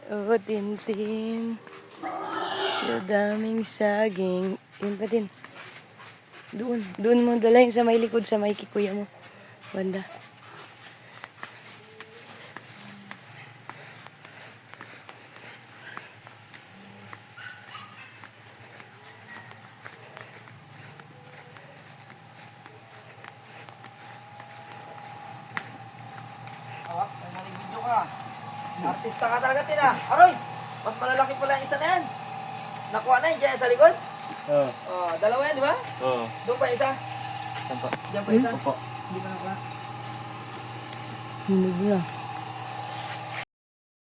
Oh, Tintin. Sa daming saging. Yun pa din. Doon mo dalayin sa may likod, sa may kikuya mo. Banda. Hawak, may video ka. Artista ka talaga, Tina. Aroy, mas malalaki pala yung isa na yan. Nakuha na yun dyan sa likod. Oo. Oh, dalawa yan, di ba? Oo. Doon pa isa. Saan pa? Diyan pa isa. Opo. Hindi pa nakuha. Hinog na.